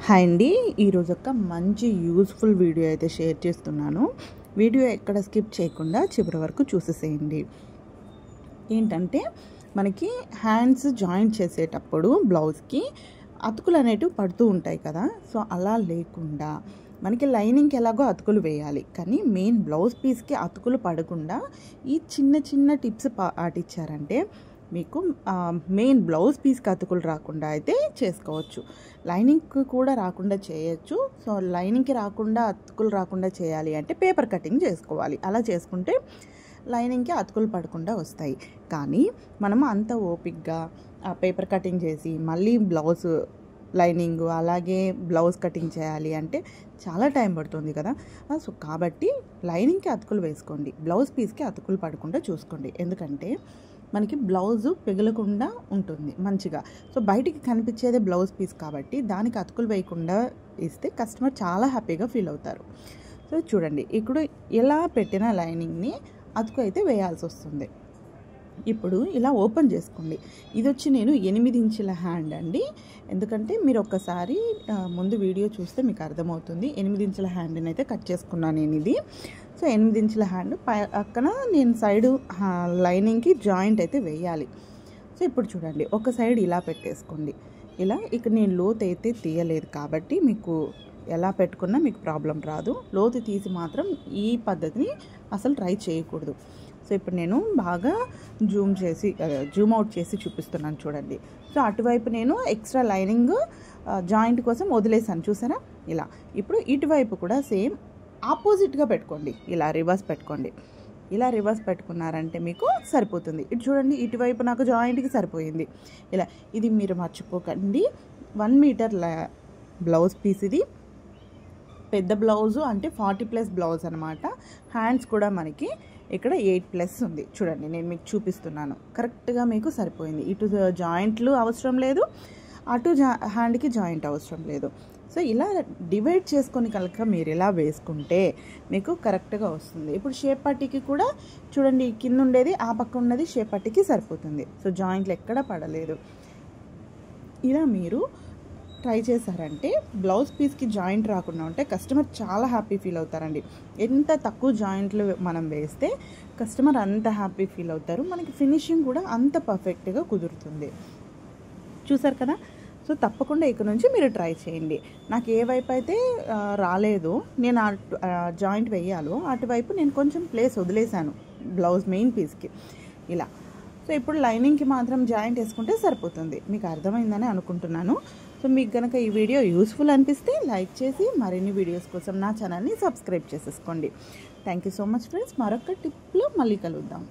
Hi అండి, ఈరోజు ఒక మంచి యూజ్ఫుల్ వీడియో అయితే షేర్ చేస్తున్నాను. వీడియో ఎక్కడ స్కిప్ చేయకుండా చివరి వరకు చూసేసేయండి. ఏంటంటే మనకి హ్యాండ్స్ జాయింట్ చేసేటప్పుడు బ్లౌజ్కి అతుకులు అనేటివి పడుతూ ఉంటాయి కదా. సో అలా లేకుండా మనకి లైనింగ్కి ఎలాగో అతుకులు వేయాలి, కానీ మెయిన్ బ్లౌజ్ పీస్కి అతుకులు పడకుండా ఈ చిన్న చిన్న టిప్స్ పాటించారంటే మీకు మెయిన్ బ్లౌజ్ పీస్కి అతుకులు రాకుండా అయితే చేసుకోవచ్చు. లైనింగ్కి కూడా రాకుండా చేయొచ్చు. సో లైనింగ్కి రాకుండా అతుకులు రాకుండా చేయాలి అంటే పేపర్ కటింగ్ చేసుకోవాలి. అలా చేసుకుంటే లైనింగ్కి అతుకులు పడకుండా వస్తాయి. కానీ మనం అంత ఓపిక్గా పేపర్ కటింగ్ చేసి మళ్ళీ బ్లౌజ్ లైనింగ్ అలాగే బ్లౌజ్ కటింగ్ చేయాలి అంటే చాలా టైం పడుతుంది కదా. సో కాబట్టి లైనింగ్కి అతుకులు వేసుకోండి, బ్లౌజ్ పీస్కి అతుకులు పడకుండా చూసుకోండి. ఎందుకంటే మనకి బ్లౌజు పెగలకుండా ఉంటుంది మంచిగా. సో బయటికి కనిపించేదే బ్లౌజ్ పీస్ కాబట్టి దానికి అతుకులు వేయకుండా ఇస్తే కస్టమర్ చాలా హ్యాపీగా ఫీల్ అవుతారు. సో చూడండి, ఇప్పుడు ఎలా పెట్టిన లైనింగ్ని అతుకు అయితే వేయాల్సి వస్తుంది. ఇప్పుడు ఇలా ఓపెన్ చేసుకోండి. ఇది వచ్చి నేను 8 ఇంచుల హ్యాండ్ అండి. ఎందుకంటే మీరు ఒక్కసారి ముందు వీడియో చూస్తే మీకు అర్థమవుతుంది. 8 ఇంచుల హ్యాండ్ని అయితే కట్ చేసుకున్నాను నేను ఇది. సో 8 ఇంచుల హ్యాండ్ పక్కన నేను సైడు లైనింగ్కి జాయింట్ అయితే వేయాలి. సో ఇప్పుడు చూడండి, ఒక సైడ్ ఇలా పెట్టేసుకోండి. ఇలా ఇక్కడ నేను లోతు అయితే తీయలేదు కాబట్టి మీకు ఎలా పెట్టుకున్నా మీకు ప్రాబ్లం రాదు. లోతు తీసి మాత్రం ఈ పద్ధతిని అసలు ట్రై చేయకూడదు. సో ఇప్పుడు నేను బాగా జూమ్ అవుట్ చేసి చూపిస్తున్నాను చూడండి. సో అటువైపు నేను ఎక్స్ట్రా లైనింగ్ జాయింట్ కోసం వదిలేసాను చూసారా. ఇలా ఇప్పుడు ఇటువైపు కూడా సేమ్ ఆపోజిట్గా పెట్టుకోండి. ఇలా రివర్స్ పెట్టుకోండి. ఇలా రివర్స్ పెట్టుకున్నారంటే మీకు సరిపోతుంది. ఇటు చూడండి, ఇటువైపు నాకు జాయింట్కి సరిపోయింది. ఇలా ఇది మీరు మర్చిపోకండి. 1 మీటర్ బ్లౌజ్ పీస్ ఇది. పెద్ద బ్లౌజు అంటే 40+ బ్లౌజ్ అనమాట. హ్యాండ్స్ కూడా మనకి ఇక్కడ 8+ ఉంది. చూడండి, నేను మీకు చూపిస్తున్నాను. కరెక్ట్గా మీకు సరిపోయింది. ఇటు జాయింట్లు అవసరం లేదు, అటు హ్యాండ్కి జాయింట్ అవసరం లేదు. సో ఇలా డివైడ్ చేసుకొని కనుక మీరు ఇలా వేసుకుంటే మీకు కరెక్ట్గా వస్తుంది. ఇప్పుడు షేప్ పట్టీకి కూడా చూడండి, కింద ఉండేది ఆ పక్క ఉన్నది షేప్ పట్టీకి సరిపోతుంది. సో జాయింట్లు ఎక్కడ పడలేదు. ఇలా మీరు ట్రై చేశారంటే బ్లౌజ్ పీస్కి జాయింట్ రాకుండా ఉంటే కస్టమర్ చాలా హ్యాపీ ఫీల్ అవుతారండి. ఎంత తక్కువ జాయింట్లు మనం వేస్తే కస్టమర్ అంత హ్యాపీ ఫీల్ అవుతారు. మనకి ఫినిషింగ్ కూడా అంత పర్ఫెక్ట్గా కుదురుతుంది. చూసారు కదా. సో తప్పకుండా ఇక్కడ నుంచి మీరు ట్రై చేయండి. నాకు ఏ వైపు అయితే రాలేదు, నేను జాయింట్ వేయాలో అటువైపు నేను కొంచెం ప్లేస్ వదిలేశాను బ్లౌజ్ మెయిన్ పీస్కి ఇలా. సో ఇప్పుడు లైనింగ్కి మాత్రం జాయింట్ వేసుకుంటే సరిపోతుంది. మీకు అర్థమైందని అనుకుంటున్నాను. సో మీకు కనుక ఈ వీడియో యూస్ఫుల్ అనిపిస్తే లైక్ చేసి మరిన్ని వీడియోస్ కోసం నా ఛానల్ని సబ్స్క్రైబ్ చేసేసుకోండి. Thank you so much friends. మరొక టిప్లో మళ్ళీ కలుద్దాం.